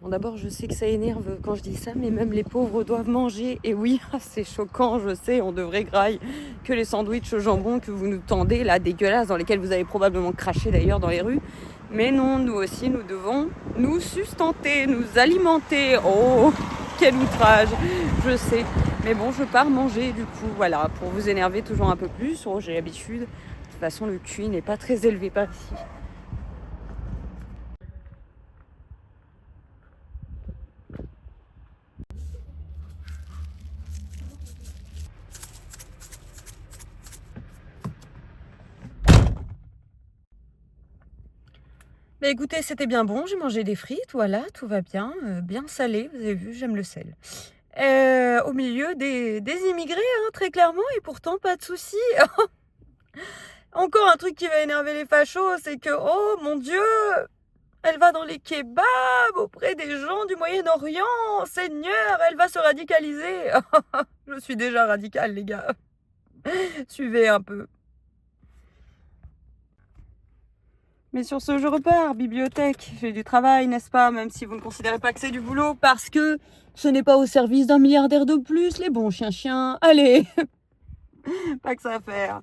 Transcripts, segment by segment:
Bon, d'abord, je sais que ça énerve quand je dis ça, mais même les pauvres doivent manger. Et oui, c'est choquant, je sais, on devrait graille que les sandwichs au jambon que vous nous tendez, là, dégueulasses, dans lesquels vous avez probablement craché d'ailleurs dans les rues. Mais non, nous aussi, nous devons nous sustenter, nous alimenter. Oh, quel outrage, je sais. Mais bon, je pars manger, du coup, voilà, pour vous énerver toujours un peu plus. Oh, j'ai l'habitude. De toute façon, le QI n'est pas très élevé par ici. Bah écoutez, c'était bien bon, j'ai mangé des frites, voilà, tout va bien, bien salé, vous avez vu, j'aime le sel. Au milieu des immigrés, hein, très clairement, et pourtant pas de souci. Encore un truc qui va énerver les fachos, c'est que, oh mon Dieu, elle va dans les kebabs auprès des gens du Moyen-Orient, Seigneur, elle va se radicaliser. Je suis déjà radicale, les gars. Suivez un peu. Mais sur ce, je repars, bibliothèque. J'ai du travail, n'est-ce pas? Même si vous ne considérez pas que c'est du boulot, parce que ce n'est pas au service d'un milliardaire de plus, les bons chiens-chiens. Allez, pas que ça à faire.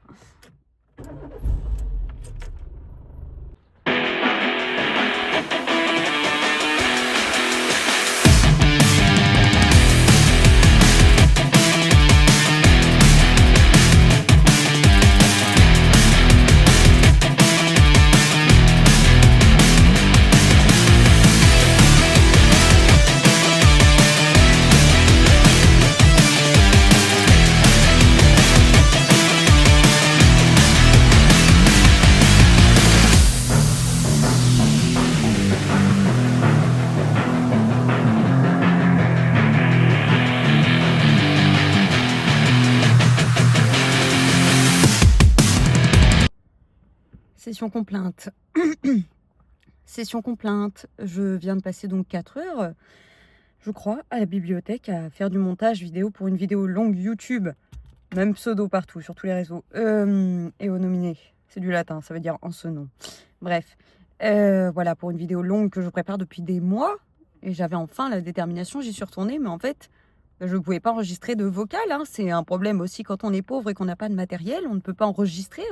Session complainte. Session complainte. Je viens de passer donc 4 heures, je crois, à la bibliothèque à faire du montage vidéo pour une vidéo longue YouTube. Même pseudo partout, sur tous les réseaux. Et au nominé. C'est du latin, ça veut dire en ce nom. Bref. Voilà, pour une vidéo longue que je prépare depuis des mois. Et j'avais enfin la détermination, j'y suis retournée. Mais en fait, je ne pouvais pas enregistrer de vocal. Hein. C'est un problème aussi quand on est pauvre et qu'on n'a pas de matériel. On ne peut pas enregistrer.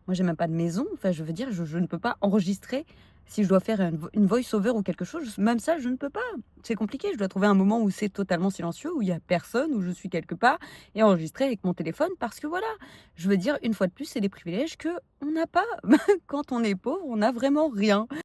Moi, j'ai même pas de maison. Enfin, je veux dire, je ne peux pas enregistrer. Si je dois faire une voice-over ou quelque chose, même ça, je ne peux pas. C'est compliqué. Je dois trouver un moment où c'est totalement silencieux, où il n'y a personne, où je suis quelque part, et enregistrer avec mon téléphone. Parce que voilà, je veux dire, une fois de plus, c'est des privilèges qu'on n'a pas. Quand on est pauvre, on n'a vraiment rien.